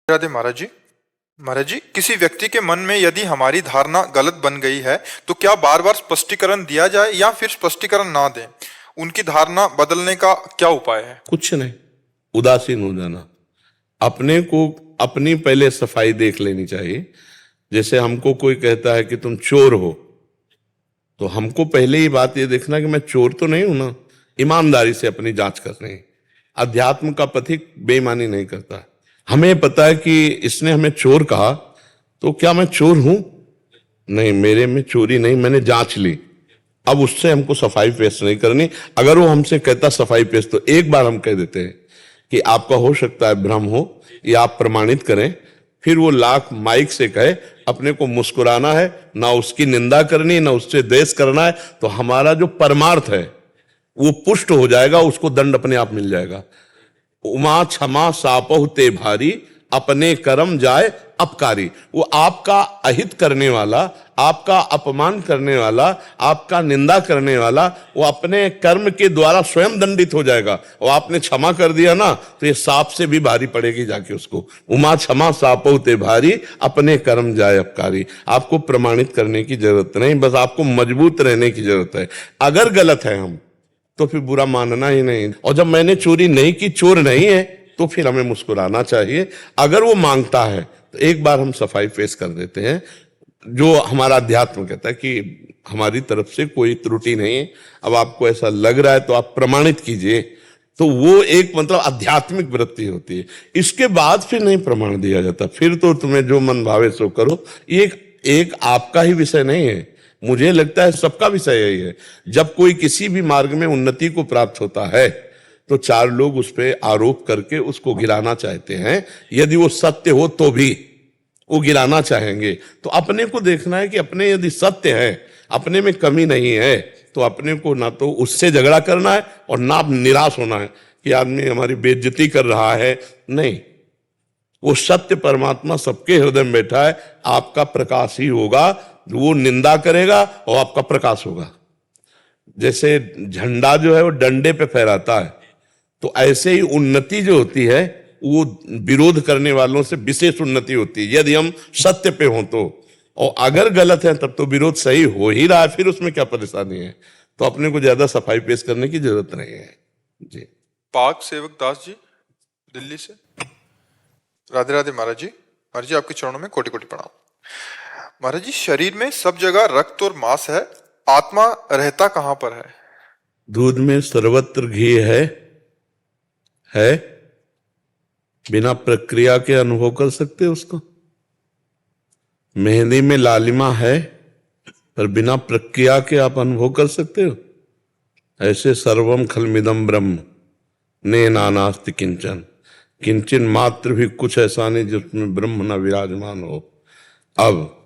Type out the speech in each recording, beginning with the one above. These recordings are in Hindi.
राधे महाराज जी, किसी व्यक्ति के मन में यदि हमारी धारणा गलत बन गई है तो क्या बार बार स्पष्टीकरण दिया जाए या फिर स्पष्टीकरण ना दें? उनकी धारणा बदलने का क्या उपाय है? कुछ नहीं, उदासीन हो जाना। अपने को अपनी पहले सफाई देख लेनी चाहिए। जैसे हमको कोई कहता है कि तुम चोर हो, तो हमको पहले ही बात ये देखना कि मैं चोर तो नहीं हूं ना। ईमानदारी से अपनी जांच करनी है। अध्यात्म का पथिक बेईमानी नहीं करता। हमें पता है कि इसने हमें चोर कहा, तो क्या मैं चोर हूं? नहीं, मेरे में चोरी नहीं, मैंने जांच ली। अब उससे हमको सफाई पेश नहीं करनी। अगर वो हमसे कहता सफाई पेश, तो एक बार हम कह देते हैं कि आपका हो सकता है भ्रम हो, ये आप प्रमाणित करें। फिर वो लाख माइक से कहे, अपने को मुस्कुराना है, ना उसकी निंदा करनी, ना उससे द्वेष करना है। तो हमारा जो परमार्थ है वो पुष्ट हो जाएगा, उसको दंड अपने आप मिल जाएगा। उमा क्षमा सापहु ते भारी, अपने कर्म जाए अपकारी। वो आपका अहित करने वाला, आपका अपमान करने वाला, आपका निंदा करने वाला, वो अपने कर्म के द्वारा स्वयं दंडित हो जाएगा। और आपने क्षमा कर दिया ना, तो ये सांप से भी भारी पड़ेगी जाके उसको। उमा क्षमा सापहु ते भारी, अपने कर्म जाए अपकारी। आपको प्रमाणित करने की जरूरत नहीं, बस आपको मजबूत रहने की जरूरत है। अगर गलत है हम, तो फिर बुरा मानना ही नहीं। और जब मैंने चोरी नहीं की, चोर नहीं है, तो फिर हमें मुस्कुराना चाहिए। अगर वो मांगता है तो एक बार हम सफाई पेश कर देते हैं। जो हमारा अध्यात्म कहता है कि हमारी तरफ से कोई त्रुटि नहीं है। अब आपको ऐसा लग रहा है तो आप प्रमाणित कीजिए। तो वो एक मतलब आध्यात्मिक वृत्ति होती है। इसके बाद फिर नहीं प्रमाण दिया जाता। फिर तो तुम्हें जो मन भावे सो करो। ये एक आपका ही विषय नहीं है, मुझे लगता है सबका विषय यही है। जब कोई किसी भी मार्ग में उन्नति को प्राप्त होता है तो चार लोग उस पर आरोप करके उसको गिराना चाहते हैं। यदि वो सत्य हो तो भी वो गिराना चाहेंगे। तो अपने को देखना है कि अपने यदि सत्य है, अपने में कमी नहीं है, तो अपने को ना तो उससे झगड़ा करना है और ना निराश होना है कि आदमी हमारी बेइज्जती कर रहा है। नहीं, वो सत्य परमात्मा सबके हृदय में बैठा है। आपका प्रकाश ही होगा, वो निंदा करेगा और आपका प्रकाश होगा। जैसे झंडा जो है वो डंडे पे फहराता है, तो ऐसे ही उन्नति जो होती है वो विरोध करने वालों से विशेष उन्नति होती है, यदि हम सत्य पे हों तो। और अगर गलत है तब तो विरोध सही हो ही रहा है, फिर उसमें क्या परेशानी है? तो अपने को ज्यादा सफाई पेश करने की जरूरत नहीं है जी। पाक सेवक दास जी, दिल्ली से। राधे राधे महाराज जी, आपके चरणों में कोटि कोटि प्रणाम। महाराज जी, शरीर में सब जगह रक्त और मांस है, आत्मा रहता कहाँ पर है? दूध में सर्वत्र घी है। बिना प्रक्रिया के अनुभव कर सकते हो उसको। मेहंदी में लालिमा है, पर बिना प्रक्रिया के आप अनुभव कर सकते हो? ऐसे सर्वम खलमिदम ब्रह्म ने नानास्ति किंचन, किंचन मात्र भी कुछ ऐसा नहीं जिसमें ब्रह्म न विराजमान हो। अब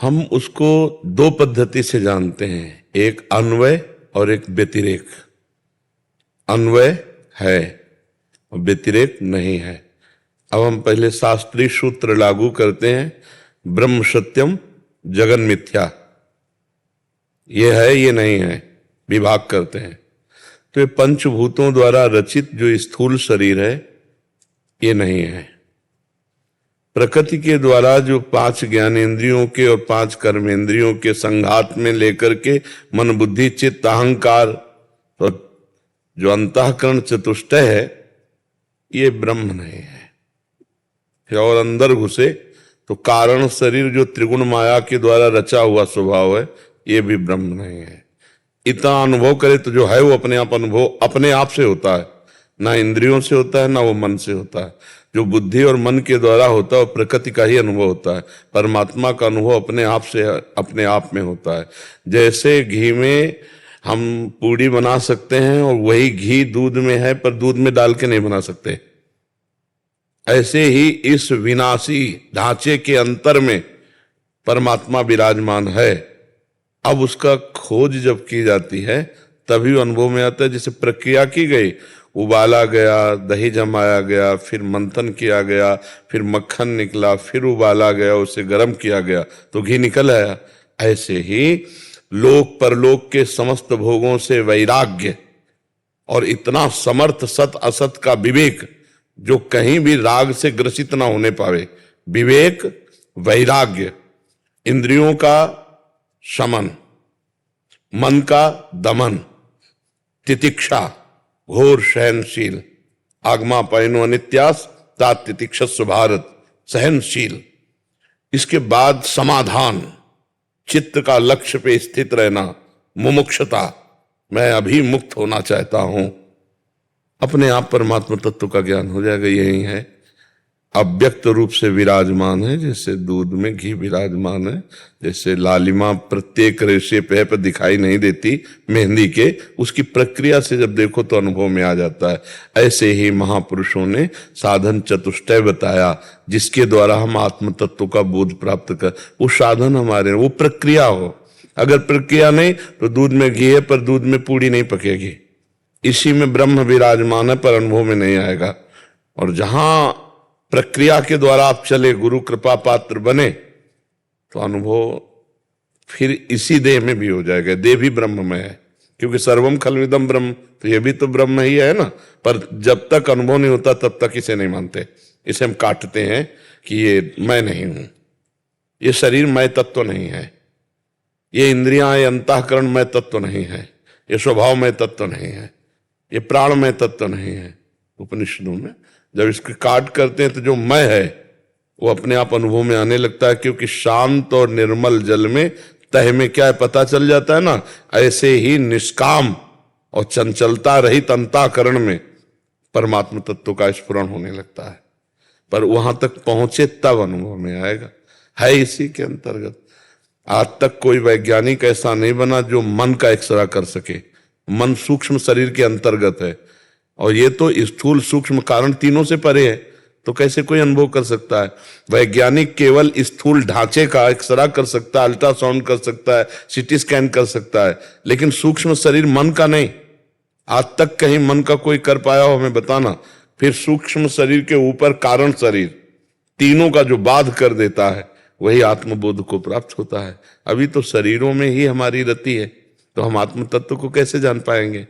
हम उसको दो पद्धति से जानते हैं, एक अन्वय और एक व्यतिरेक। अन्वय है और व्यतिरेक नहीं है। अब हम पहले शास्त्रीय सूत्र लागू करते हैं। ब्रह्म सत्यम जगन मिथ्या, ये है ये नहीं है, विभाग करते हैं। तो ये पंचभूतों द्वारा रचित जो स्थूल शरीर है ये नहीं है। प्रकृति के द्वारा जो 5 ज्ञानेंद्रियों के और 5 कर्मेंद्रियों के संघात में लेकर के मन बुद्धि चित्त अहंकार, तो जो अंतःकरण चतुष्टय है, ये ब्रह्म नहीं है। और अंदर घुसे तो कारण शरीर जो त्रिगुण माया के द्वारा रचा हुआ स्वभाव है, ये भी ब्रह्म नहीं है। इतना अनुभव करे तो जो है वो अपने आप अनुभव अपने आप से होता है, ना इंद्रियों से होता है ना वो मन से होता है। जो बुद्धि और मन के द्वारा होता है वो प्रकृति का ही अनुभव होता है। परमात्मा का अनुभव अपने आप से अपने आप में होता है। जैसे घी में हम पूड़ी बना सकते हैं और वही घी दूध में है, पर दूध में डाल के नहीं बना सकते। ऐसे ही इस विनाशी ढांचे के अंतर में परमात्मा विराजमान है। अब उसका खोज जब की जाती है तभी अनुभव में आता है। जैसे प्रक्रिया की गई, उबाला गया, दही जमाया गया, फिर मंथन किया गया, फिर मक्खन निकला, फिर उबाला गया, उसे गर्म किया गया तो घी निकल आया। ऐसे ही लोक परलोक के समस्त भोगों से वैराग्य और इतना समर्थ सत असत का विवेक जो कहीं भी राग से ग्रसित ना होने पावे। विवेक, वैराग्य, इंद्रियों का शमन, मन का दमन, तितिक्षा, घोर सहनशील, आगमा पैनो अनित्यास तात तितिक्षस्व भारत, सहनशील। इसके बाद समाधान, चित्त का लक्ष्य पे स्थित रहना, मुमुक्षता, मैं अभी मुक्त होना चाहता हूं। अपने आप परमात्मा तत्व का ज्ञान हो जाएगा। यही है, अव्यक्त रूप से विराजमान है, जैसे दूध में घी विराजमान है, जैसे लालिमा प्रत्येक रेशे पे पर दिखाई नहीं देती मेहंदी के, उसकी प्रक्रिया से जब देखो तो अनुभव में आ जाता है। ऐसे ही महापुरुषों ने साधन चतुष्टय बताया, जिसके द्वारा हम आत्म तत्व का बोध प्राप्त कर। वो साधन हमारे, वो प्रक्रिया हो। अगर प्रक्रिया नहीं तो दूध में घी है पर दूध में पूड़ी नहीं पकेगी। इसी में ब्रह्म विराजमान है पर अनुभव में नहीं आएगा। और जहां प्रक्रिया के द्वारा आप चले, गुरु कृपा पात्र बने, तो अनुभव फिर इसी देह में भी हो जाएगा। देह भी ब्रह्म में है, क्योंकि सर्वम खलविदम ब्रह्म, तो ये भी तो ब्रह्म ही है ना। पर जब तक अनुभव नहीं होता तब तक इसे नहीं मानते। इसे हम काटते हैं कि ये मैं नहीं हूं, ये शरीर मैं तत्व नहीं है, ये इंद्रियां, ये अंतःकरण मैं तत्व नहीं है, ये स्वभाव मैं तत्व नहीं है, ये प्राण में तत्व नहीं है। उपनिषदों में जब इसके काट करते हैं तो जो मैं है वो अपने आप अनुभव में आने लगता है, क्योंकि शांत और निर्मल जल में तह में क्या है पता चल जाता है ना। ऐसे ही निष्काम और चंचलता रहित अंतःकरण में परमात्मा तत्व का स्फुरण होने लगता है। पर वहां तक पहुंचे तब अनुभव में आएगा, है इसी के अंतर्गत। आज तक कोई वैज्ञानिक ऐसा नहीं बना जो मन का एक्सरा कर सके। मन सूक्ष्म शरीर के अंतर्गत है, और ये तो स्थूल सूक्ष्म कारण तीनों से परे है, तो कैसे कोई अनुभव कर सकता है। वैज्ञानिक केवल स्थूल ढांचे का एक्सरा कर सकता है, अल्ट्रासाउंड कर सकता है, सीटी स्कैन कर सकता है, लेकिन सूक्ष्म शरीर मन का नहीं। आज तक कहीं मन का कोई कर पाया हो हमें बताना। फिर सूक्ष्म शरीर के ऊपर कारण शरीर, तीनों का जो बाध कर देता है, वही आत्मबोध को प्राप्त होता है। अभी तो शरीरों में ही हमारी रति है, तो हम आत्म तत्व को कैसे जान पाएंगे।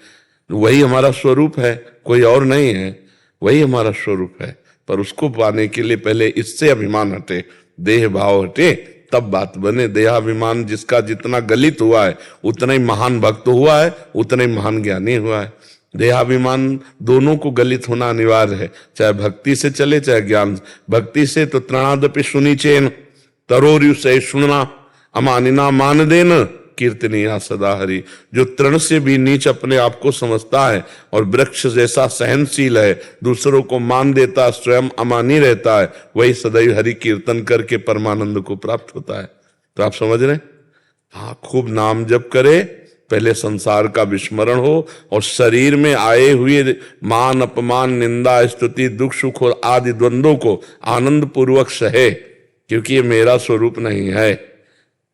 वही हमारा स्वरूप है, कोई और नहीं है, वही हमारा स्वरूप है। पर उसको पाने के लिए पहले इससे अभिमान हटे, देह भाव हटे, तब बात बने। देहाभिमान जिसका जितना गलित हुआ है उतना ही महान भक्त हुआ है, उतना ही महान ज्ञानी हुआ है। देहाभिमान दोनों को गलित होना अनिवार्य है, चाहे भक्ति से चले चाहे ज्ञान। भक्ति से तो तृणादपि सुनिचेन तरोरु से सुनना अमानिना मान देन कीर्तनिया सदा हरि। जो तृण से भी नीच अपने आप को समझता है और वृक्ष जैसा सहनशील है, दूसरों को मान देता, स्वयं अमानी रहता है, वही सदैव हरि कीर्तन करके परमानंद को प्राप्त होता है। तो आप समझ रहे हैं? हाँ, खूब नाम जप करे, पहले संसार का विस्मरण हो, और शरीर में आए हुए मान अपमान निंदा स्तुति दुख सुख और आदि द्वंद्वों को आनंद पूर्वक सहे, क्योंकि ये मेरा स्वरूप नहीं है,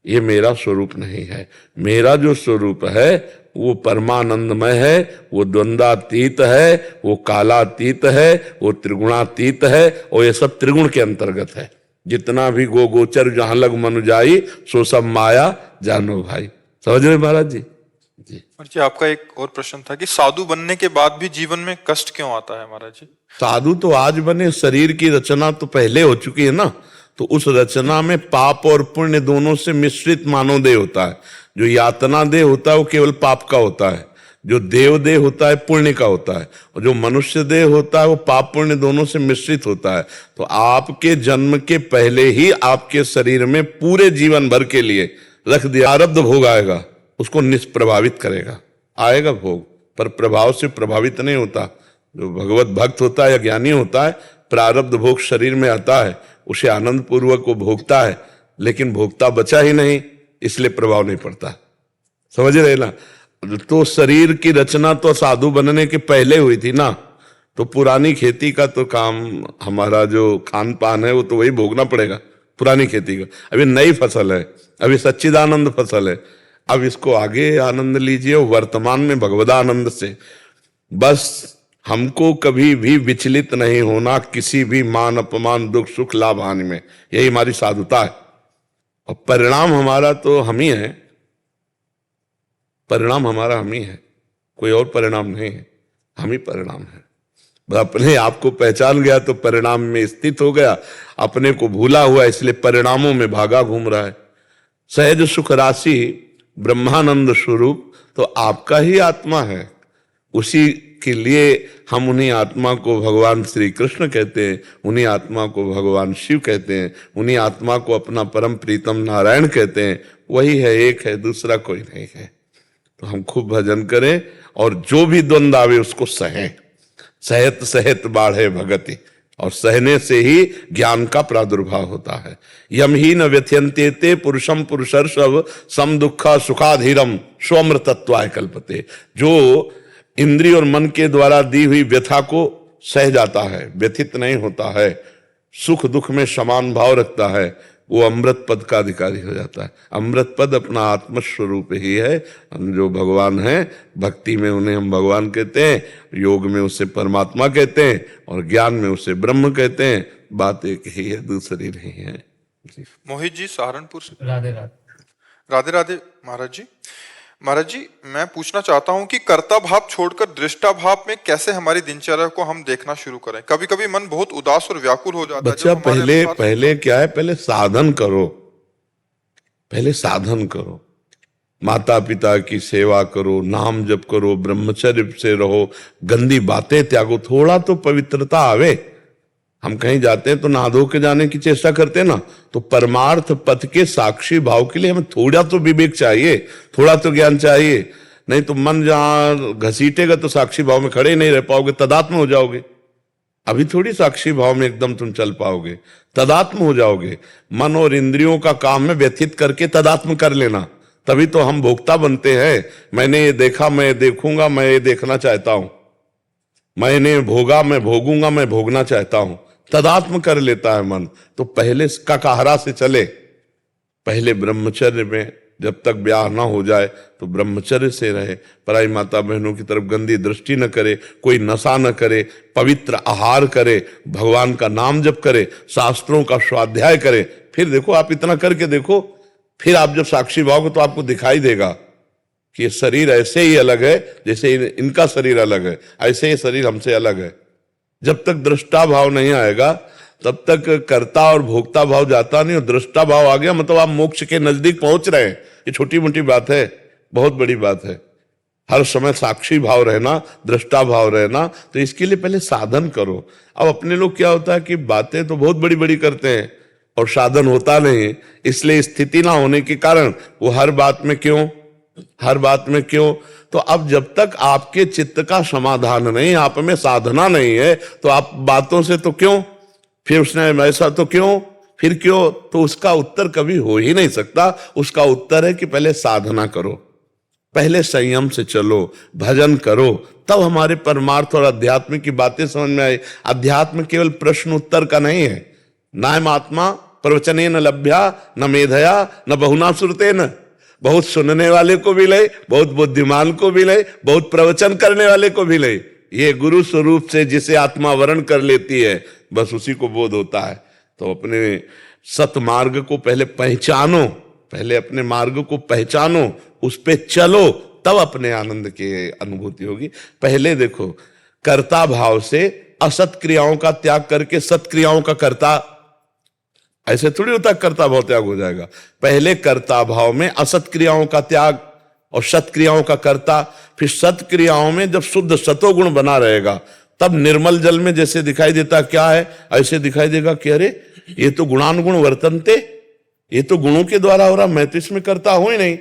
ये मेरा स्वरूप नहीं है। मेरा जो स्वरूप है वो परमानंदमय है, वो द्वंद्वातीत है, वो कालातीत है, वो त्रिगुणातीत है, और ये सब त्रिगुण के अंतर्गत है। जितना भी गो गोचर जहां लग मनु जाई, सो सब माया जानो भाई। समझ रहे महाराज जी? जी जी, आपका एक और प्रश्न था कि साधु बनने के बाद भी जीवन में कष्ट क्यों आता है महाराज जी? साधु तो आज बने, शरीर की रचना तो पहले हो चुकी है ना। तो उस रचना में पाप और पुण्य दोनों से मिश्रित मानव देह होता है। जो यातना देह होता है वो केवल पाप का होता है, जो देव देह होता है पुण्य का होता है, और जो मनुष्य देह होता है वो पाप पुण्य दोनों से मिश्रित होता है। तो आपके जन्म के पहले ही आपके शरीर में पूरे जीवन भर के लिए रख दिया प्रारब्ध भोग आएगा, उसको निष्प्रभावित करेगा। आएगा भोग, पर प्रभाव से प्रभावित नहीं होता। जो भगवत भक्त होता है या ज्ञानी होता है, प्रारब्ध भोग शरीर में आता है, उसे आनंद पूर्वक वो भोगता है, लेकिन भोगता बचा ही नहीं, इसलिए प्रभाव नहीं पड़ता। समझ रहे ना? तो शरीर की रचना तो साधु बनने के पहले हुई थी ना। तो पुरानी खेती का तो काम, हमारा जो खान पान है वो तो वही भोगना पड़ेगा, पुरानी खेती का। अभी नई फसल है, अभी सच्चिदानंद फसल है, अब इसको आगे आनंद लीजिए वर्तमान में भगवदानंद से। बस हमको कभी भी विचलित नहीं होना किसी भी मान अपमान दुख सुख लाभ हानि में, यही हमारी साधुता है। और परिणाम हमारा तो हम ही है, परिणाम हमारा हम ही है, कोई और परिणाम नहीं है, हम ही परिणाम है। अपने आप को पहचान गया तो परिणाम में स्थित हो गया, अपने को भूला हुआ इसलिए परिणामों में भागा घूम रहा है। सहज सुख राशि ब्रह्मानंद स्वरूप तो आपका ही आत्मा है, उसी के लिए हम उन्हीं आत्मा को भगवान श्री कृष्ण कहते हैं, उन्हीं आत्मा को भगवान शिव कहते हैं, उन्हीं आत्मा को अपना परम प्रीतम नारायण कहते हैं। वही है, एक है, दूसरा कोई नहीं है। तो हम खूब भजन करें और जो भी द्वंद्व आवे उसको सहें। सहत सहत बाढ़े भगति, और सहने से ही ज्ञान का प्रादुर्भाव होता है। यम ही न व्यथ्यन्ते ते पुरुषम पुरुषर्षव सम दुखा सुखाधीरम स्वमृतत्वाय कल्पते। जो इंद्रिय और मन के द्वारा दी हुई व्यथा को सह जाता है, व्यथित नहीं होता है, सुख दुख में समान भाव रखता है, वो अमृत पद का अधिकारी हो जाता है। अमृत पद अपना आत्मस्वरूप ही है। हम जो भगवान हैं, भक्ति में उन्हें हम भगवान कहते हैं, योग में उसे परमात्मा कहते हैं, और ज्ञान में उसे ब्रह्म कहते हैं। बात एक ही है, दूसरी नहीं है। मोहित जी सहारनपुर से। राधे राधे। राधे राधे महाराज जी। महाराज जी, मैं पूछना चाहता हूं कि कर्ता भाव छोड़कर दृष्टा भाव में कैसे हमारी दिनचर्या को हम देखना शुरू करें। कभी कभी मन बहुत उदास और व्याकुल हो जाता है। बच्चा, जब हमारे पहले अनुसार- पहले क्या है, पहले साधन करो, पहले साधन करो, माता पिता की सेवा करो, नाम जप करो, ब्रह्मचर्य से रहो, गंदी बातें त्यागो, थोड़ा तो पवित्रता आवे। हम कहीं जाते हैं तो नहा धो के जाने की चेष्टा करते हैं ना, तो परमार्थ पथ के साक्षी भाव के लिए हमें थोड़ा तो विवेक चाहिए, थोड़ा तो ज्ञान चाहिए। नहीं तो मन जहां घसीटेगा तो साक्षी भाव में खड़े ही नहीं रह पाओगे, तदात्म हो जाओगे। अभी थोड़ी साक्षी भाव में एकदम तुम चल पाओगे, तदात्म हो जाओगे। मन और इंद्रियों का काम में व्यथित करके तदात्म कर लेना, तभी तो हम भोक्ता बनते हैं। मैंने ये देखा, मैं ये देखूंगा, मैं ये देखना चाहता हूं, मैंने भोगा, मैं भोगूंगा, मैं भोगना चाहता हूं, तदात्म कर लेता है मन। तो पहले ककाहरा से चले, पहले ब्रह्मचर्य में, जब तक ब्याह ना हो जाए तो ब्रह्मचर्य से रहे, पराई माता बहनों की तरफ गंदी दृष्टि न करे, कोई नशा न करे, पवित्र आहार करे, भगवान का नाम जप करे, शास्त्रों का स्वाध्याय करे। फिर देखो, आप इतना करके देखो, फिर आप जब साक्षी भाव तो आपको दिखाई देगा कि ये शरीर ऐसे ही अलग है जैसे इनका शरीर अलग है, ऐसे ही शरीर हमसे अलग है। जब तक दृष्टा भाव नहीं आएगा तब तक कर्ता और भोक्ता भाव जाता नहीं, और दृष्टा भाव आ गया मतलब आप मोक्ष के नजदीक पहुंच रहे हैं। ये छोटी मोटी बात है, बहुत बड़ी बात है। हर समय साक्षी भाव रहना, दृष्टा भाव रहना, तो इसके लिए पहले साधन करो। अब अपने लोग क्या होता है कि बातें तो बहुत बड़ी बड़ी करते हैं और साधन होता नहीं, इसलिए स्थिति ना होने के कारण वो हर बात में क्यों, हर बात में क्यों। तो अब जब तक आपके चित्त का समाधान नहीं, आप में साधना नहीं है, तो आप बातों से तो क्यों, फिर उसने ऐसा तो क्यों, फिर क्यों, तो उसका उत्तर कभी हो ही नहीं सकता। उसका उत्तर है कि पहले साधना करो, पहले संयम से चलो, भजन करो, तब हमारे परमार्थ और अध्यात्म की बातें समझ में आई। अध्यात्म केवल प्रश्न उत्तर का नहीं है। नायम आत्मा प्रवचने न लभ्या न मेधया न बहुना सुरते न। बहुत सुनने वाले को भी ले, बहुत बुद्धिमान को भी ले, बहुत प्रवचन करने वाले को भी ले। ये गुरु स्वरूप से जिसे आत्मा वर्ण कर लेती है, बस उसी को बोध होता है। तो अपने सतमार्ग को पहले पहचानो, पहले अपने मार्ग को पहचानो, उस पे चलो, तब अपने आनंद की अनुभूति होगी। पहले देखो, कर्ता भाव से असत क्रियाओं का त्याग करके सत्क्रियाओं का कर्ता, ऐसे थोड़ी होता कर्ता भाव त्याग हो जाएगा। पहले कर्ता भाव में असत क्रियाओं का त्याग और सत्क्रियाओं का कर्ता, फिर सत्क्रियाओं में जब शुद्ध सतोगुण बना रहेगा, तब निर्मल जल में जैसे दिखाई देता क्या है, ऐसे दिखाई देगा कि अरे ये तो गुणानुगुण वर्तनते, ये तो गुणों के द्वारा हो रहा, मैं तो इसमें करता हूं ही नहीं।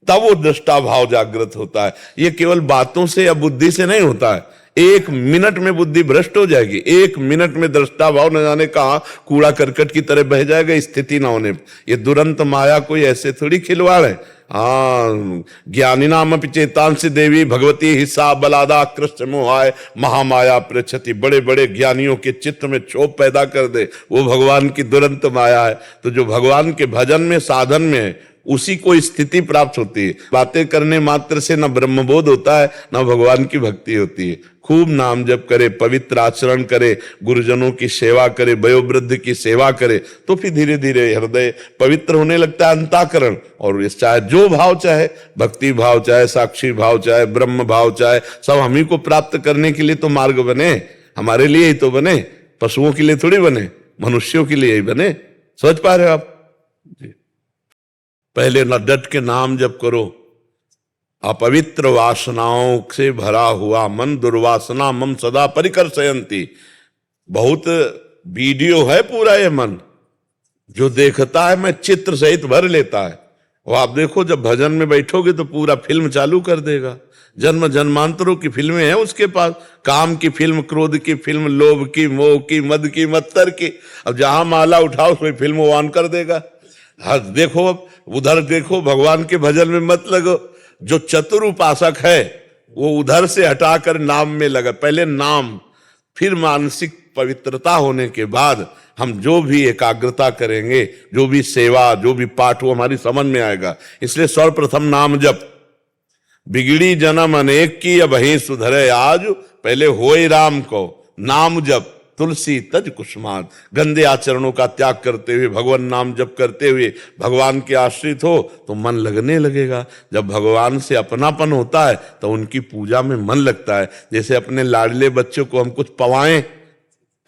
तब वो दृष्टा भाव जागृत होता है। ये केवल बातों से या बुद्धि से नहीं होता है। एक मिनट में बुद्धि भ्रष्ट हो जाएगी, एक मिनट में दृष्टा भाव न जाने कहां कूड़ा करकट की तरह बह जाएगा, स्थिति ना होने। ये दुरंत माया कोई ऐसे थोड़ी खिलवाड़ है। हाँ, ज्ञानी नाम चेतांसी देवी भगवती हिस्सा बलादा कृष्ण मोहाय महामाया प्रचति। बड़े बड़े ज्ञानियों के चित्त में क्षोभ पैदा कर दे, वो भगवान की दुरंत माया है। तो जो भगवान के भजन में, साधन में है, उसी को स्थिति प्राप्त होती है। बातें करने मात्र से न ब्रह्मबोध होता है, न भगवान की भक्ति होती है। खूब नाम जप करे, पवित्र आचरण करे, गुरुजनों की सेवा करे, वयोवृद्ध की सेवा करे, तो फिर धीरे धीरे हृदय पवित्र होने लगता है, अंतःकरण। और इस चाहे जो भाव, चाहे भक्ति भाव, चाहे साक्षी भाव, चाहे ब्रह्म भाव, चाहे सब हम ही को प्राप्त करने के लिए तो मार्ग बने। हमारे लिए ही तो बने, पशुओं के लिए थोड़ी बने, मनुष्यों के लिए ही बने। समझ पा रहे हो आप जी? पहले न डट के नाम जप करो। अपवित्र वासनाओं से भरा हुआ मन दुर्वासना मम सदा परिकर्षयन्ति। बहुत वीडियो है पूरा ये मन, जो देखता है मैं चित्र सहित भर लेता है। और आप देखो जब भजन में बैठोगे तो पूरा फिल्म चालू कर देगा। जन्म जन्मांतरों की फिल्में हैं उसके पास, काम की फिल्म, क्रोध की फिल्म, लोभ की, मोह की, मद की, मत्तर की। अब जहां माला उठाओ उसमें फिल्म वो ऑन कर देगा। हाँ देखो, अब उधर देखो, भगवान के भजन में मत लगो। जो चतुर उपासक है वो उधर से हटाकर नाम में लगा। पहले नाम, फिर मानसिक पवित्रता होने के बाद हम जो भी एकाग्रता करेंगे, जो भी सेवा, जो भी पाठ, वो हमारी समझ में आएगा। इसलिए सर्वप्रथम नाम जप। बिगड़ी जन्म अनेक की अब ही सुधरे आज, पहले होए राम को नाम जप। तुलसी तज कुसुमात। गंदे आचरणों का त्याग करते हुए भगवान नाम जप करते हुए भगवान के आश्रित हो तो मन लगने लगेगा। जब भगवान से अपनापन होता है तो उनकी पूजा में मन लगता है। जैसे अपने लाडले बच्चों को हम कुछ पवाएं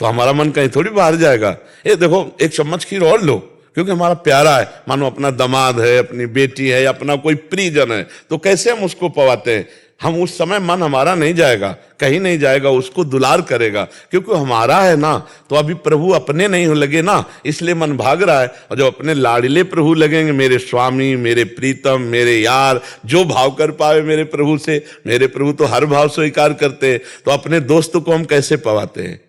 तो हमारा मन कहीं थोड़ी बाहर जाएगा। ये देखो, एक चम्मच खीर और लो, क्योंकि हमारा प्यारा है, मानो अपना दामाद है, अपनी बेटी है, अपना कोई प्रियजन है, तो कैसे हम उसको पवाते हैं। हम उस समय मन हमारा नहीं जाएगा, कहीं नहीं जाएगा, उसको दुलार करेगा, क्योंकि हमारा है ना। तो अभी प्रभु अपने नहीं लगे ना, इसलिए मन भाग रहा है। और जब अपने लाडले प्रभु लगेंगे, मेरे स्वामी, मेरे प्रीतम, मेरे यार, जो भाव कर पावे मेरे प्रभु से, मेरे प्रभु तो हर भाव स्वीकार करते हैं। तो अपने दोस्त को हम कैसे पवाते हैं,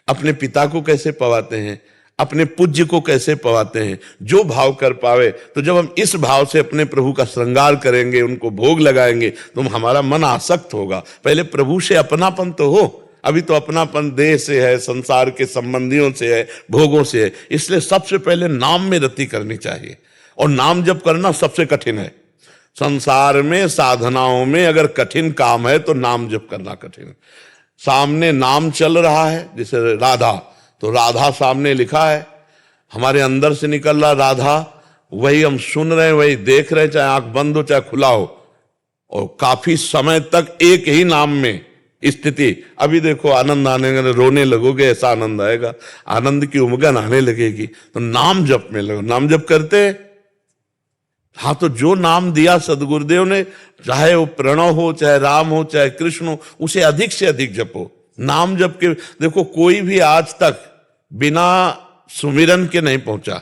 अपने पिता को कैसे पवाते हैं, अपने पूज्य को कैसे पवाते हैं, जो भाव कर पावे। तो जब हम इस भाव से अपने प्रभु का श्रृंगार करेंगे, उनको भोग लगाएंगे, तो हमारा मन आसक्त होगा। पहले प्रभु से अपनापन तो हो। अभी तो अपनापन देह से है, संसार के संबंधियों से है, भोगों से है। इसलिए सबसे पहले नाम में रति करनी चाहिए। और नाम जप करना सबसे कठिन है। संसार में साधनाओं में अगर कठिन काम है तो नाम जप करना कठिन है। सामने नाम चल रहा है, जैसे राधा, तो राधा सामने लिखा है, हमारे अंदर से निकल रहा राधा, वही हम सुन रहे हैं, वही देख रहे हैं, चाहे आंख बंद हो चाहे खुला हो, और काफी समय तक एक ही नाम में स्थिति। अभी देखो आनंद आने, रोने लगोगे ऐसा आनंद आएगा, आनंद की उमगन आने लगेगी। तो नाम जप में लगो। नाम जप करते हैं, हाँ, तो जो नाम दिया सदगुरुदेव ने, चाहे वो प्रणव हो, चाहे राम हो, चाहे कृष्ण हो, उसे अधिक से अधिक जपो। नाम जप के देखो, कोई भी आज तक बिना सुमिरन के नहीं पहुंचा।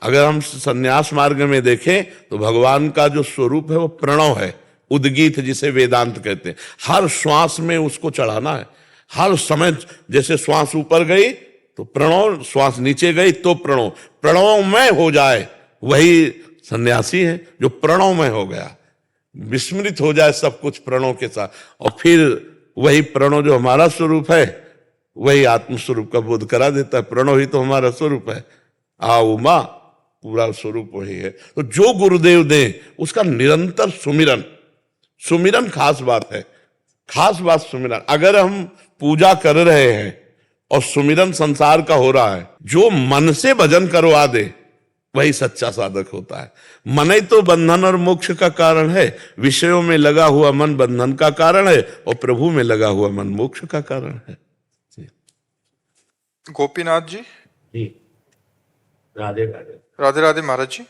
अगर हम संन्यास मार्ग में देखें तो भगवान का जो स्वरूप है वो प्रणव है, उद्गीत जिसे वेदांत कहते हैं। हर श्वास में उसको चढ़ाना है, हर समय। जैसे श्वास ऊपर गई तो प्रणव, श्वास नीचे गई तो प्रणव, प्रणवमय हो जाए, वही सन्यासी है जो प्रणवमय हो गया, विस्मृत हो जाए सब कुछ प्रणव के साथ। और फिर वही प्रणव जो हमारा स्वरूप है, वही आत्म स्वरूप का बोध करा देता है। प्रणव ही तो हमारा स्वरूप है। आओ मां, पूरा स्वरूप वही है। तो जो गुरुदेव दे उसका निरंतर सुमिरन, सुमिरन खास बात है, खास बात सुमिरन। अगर हम पूजा कर रहे हैं और सुमिरन संसार का हो रहा है, जो मन से भजन करवा दे वही सच्चा साधक होता है। मन ही तो बंधन और मोक्ष का कारण है। विषयों में लगा हुआ मन बंधन का कारण है और प्रभु में लगा हुआ मन मोक्ष का कारण है। गोपीनाथ जी। राधे राधे। राधे राधे महाराज जी।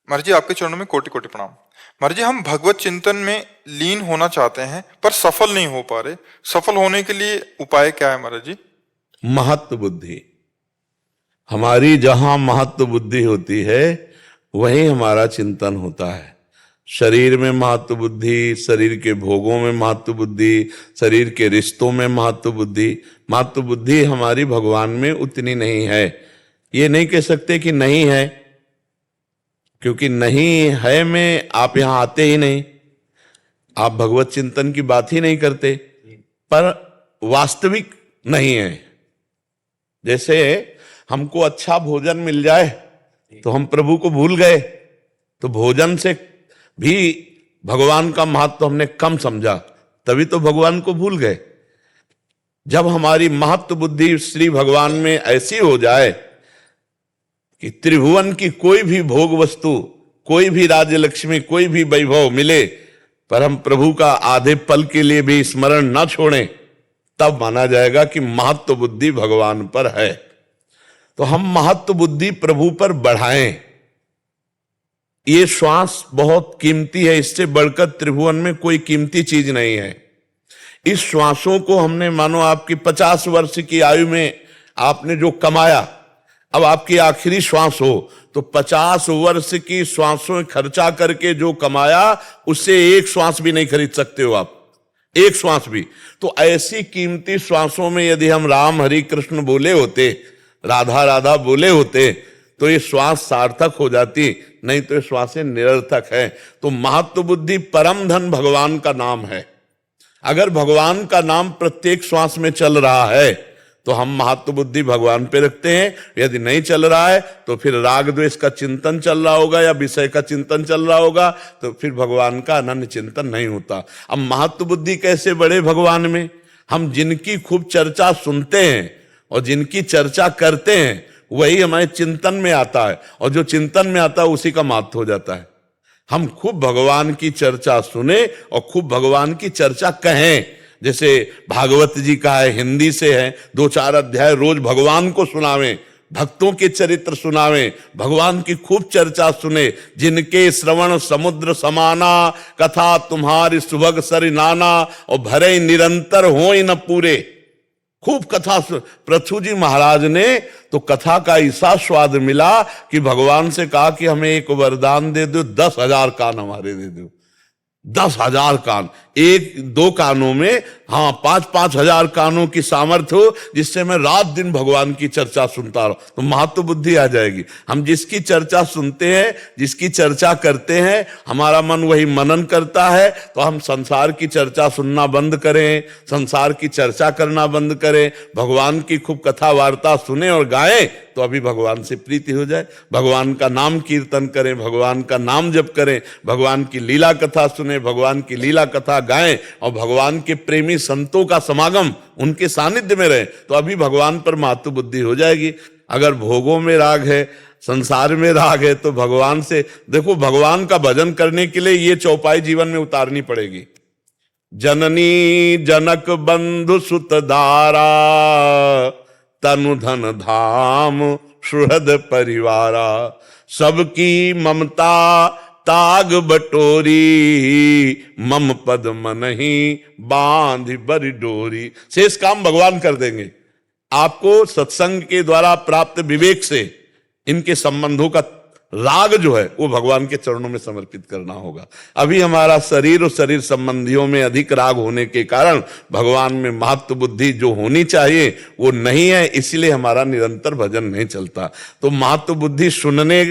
महाराज जी, आपके चरणों में कोटि कोटि प्रणाम। महाराज जी, हम भगवत चिंतन में लीन होना चाहते हैं पर सफल नहीं हो पा रहे। सफल होने के लिए उपाय क्या है महाराज जी? महत्व बुद्धि। हमारी जहां महत्व बुद्धि होती है वहीं हमारा चिंतन होता है। शरीर में महत्व बुद्धि, शरीर के भोगों में महत्व बुद्धि, शरीर के रिश्तों में महत्व बुद्धि। महत्व बुद्धि हमारी भगवान में उतनी नहीं है। ये नहीं कह सकते कि नहीं है, क्योंकि नहीं है में आप यहां आते ही नहीं, आप भगवत चिंतन की बात ही नहीं करते, पर वास्तविक नहीं है। जैसे हमको अच्छा भोजन मिल जाए तो हम प्रभु को भूल गए, तो भोजन से भी भगवान का महत्व हमने कम समझा, तभी तो भगवान को भूल गए। जब हमारी महत्व बुद्धि श्री भगवान में ऐसी हो जाए कि त्रिभुवन की कोई भी भोग वस्तु, कोई भी राज्य लक्ष्मी, कोई भी वैभव मिले, पर हम प्रभु का आधे पल के लिए भी स्मरण न छोड़ें, तब माना जाएगा कि महत्व बुद्धि भगवान पर है। तो हम महत्व बुद्धि प्रभु पर बढ़ाएं। ये श्वास बहुत कीमती है, इससे बढ़कर त्रिभुवन में कोई कीमती चीज नहीं है। इस श्वासों को हमने, मानो आपकी 50 वर्ष की आयु में आपने जो कमाया, अब आपकी आखिरी श्वास हो, तो 50 वर्ष की श्वासों खर्चा करके जो कमाया, उससे एक श्वास भी नहीं खरीद सकते हो आप, एक श्वास भी। तो ऐसी कीमती श्वासों में यदि हम राम हरि कृष्ण बोले होते, राधा राधा बोले होते, तो ये श्वास सार्थक हो जाती, नहीं तो ये श्वासें निरर्थक है। तो महत्व बुद्धि परम धन भगवान का नाम है। अगर भगवान का नाम प्रत्येक श्वास में चल रहा है तो हम महत्व बुद्धि भगवान पे रखते हैं। यदि नहीं चल रहा है तो फिर राग द्वेष का चिंतन चल रहा होगा या विषय का चिंतन चल रहा होगा, तो फिर भगवान का अनन्य चिंतन नहीं होता। अब महत्व बुद्धि कैसे बढ़े भगवान में? हम जिनकी खूब चर्चा सुनते हैं और जिनकी चर्चा करते हैं वही हमारे चिंतन में आता है, और जो चिंतन में आता है उसी का महत्व हो जाता है। हम खूब भगवान की चर्चा सुने और खूब भगवान की चर्चा कहें। जैसे भागवत जी का है, हिंदी से है, 2-4 अध्याय रोज भगवान को सुनावें, भक्तों के चरित्र सुनावें, भगवान की खूब चर्चा सुने। जिनके श्रवण समुद्र समाना, कथा तुम्हारी सुभग सरि नाना, और भरे निरंतर होई न पूरे। खूब कथा पृथु जी महाराज ने तो कथा का ऐसा स्वाद मिला कि भगवान से कहा कि हमें एक वरदान दे दो, 10,000 कान हमारे दे दो। 10,000 कान, 1-2 कानों में, हाँ 5-5 हजार कानों की सामर्थ्य हो, जिससे मैं रात दिन भगवान की चर्चा सुनता रहूं, तो महत्व बुद्धि आ जाएगी। हम जिसकी चर्चा सुनते हैं, जिसकी चर्चा करते हैं, हमारा मन वही मनन करता है। तो हम संसार की चर्चा सुनना बंद करें, संसार की चर्चा करना बंद करें, भगवान की खूब कथा वार्ता सुने और गाएं, तो अभी भगवान से प्रीति हो जाए। भगवान का नाम कीर्तन करें, भगवान का नाम जप करें, भगवान की लीला कथा सुने, भगवान की लीला कथा गाएं, और भगवान के प्रेमी संतों का समागम, उनके सानिध्य में रहे, तो अभी भगवान पर महत्व बुद्धि हो जाएगी। अगर भोगों में राग है, संसार में राग है, तो भगवान से देखो, भगवान का भजन करने के लिए ये चौपाई जीवन में उतारनी पड़ेगी। जननी जनक बंधु सुत दारा, तनु धन धाम सुहृद परिवारा, सबकी ममता ताग बटोरी, मम पद मनहि बांध बरि डोरी। शेष काम भगवान कर देंगे। आपको सत्संग के द्वारा प्राप्त विवेक से इनके संबंधों का राग जो है वो भगवान के चरणों में समर्पित करना होगा। अभी हमारा शरीर और शरीर संबंधियों में अधिक राग होने के कारण भगवान में महत्व बुद्धि जो होनी चाहिए वो नहीं है, इसलिए हमारा निरंतर भजन नहीं चलता। तो महत्व बुद्धि सुनने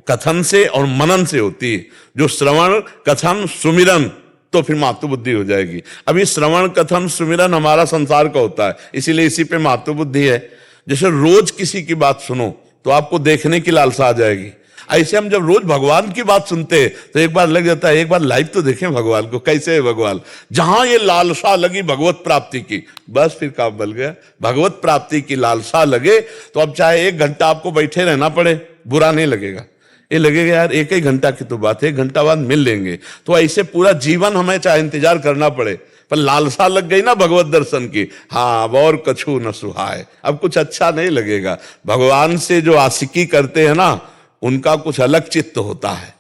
कथन से और मनन से होती है। जो श्रवण कथन सुमिरन, तो फिर महत्व बुद्धि हो जाएगी। अभी श्रवण कथन सुमिरन हमारा संसार का होता है, इसीलिए इसी पे महत्व बुद्धि है। जैसे रोज किसी की बात सुनो तो आपको देखने की लालसा आ जाएगी। ऐसे हम जब रोज भगवान की बात सुनते हैं तो एक बार लग जाता है, एक बार लाइव तो देखें भगवान को, कैसे है भगवान। जहां ये लालसा लगी भगवत प्राप्ति की, बस फिर काम बन गया। भगवत प्राप्ति की लालसा लगे तो अब चाहे 1 घंटा आपको बैठे रहना पड़े, बुरा नहीं लगेगा। ये लगेगा यार 1 घंटा की तो बात है, 1 घंटा बाद मिल लेंगे। तो ऐसे पूरा जीवन हमें चाहे इंतजार करना पड़े, पर लालसा लग गई ना भगवत दर्शन की, हाँ अब और कछु न सुहाए, अब कुछ अच्छा नहीं लगेगा। भगवान से जो आशिकी करते हैं ना, उनका कुछ अलग चित्त होता है।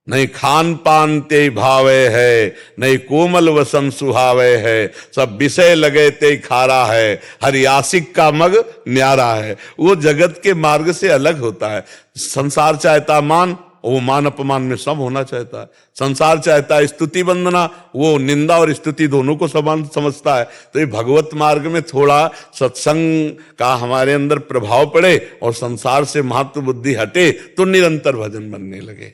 नहीं खान पान ते भावे है, नहीं कोमल वसन सुहावे है, सब विषय लगे ते खारा है, हरि आशिक का मग न्यारा है। वो जगत के मार्ग से अलग होता है। संसार चाहता मान, वो मान अपमान में सब होना चाहता है। संसार चाहता है स्तुति वंदना, वो निंदा और स्तुति दोनों को समान समझता है। तो ये भगवत मार्ग में थोड़ा सत्संग का हमारे अंदर प्रभाव पड़े और संसार से महत्व बुद्धि हटे तो निरंतर भजन बनने लगे।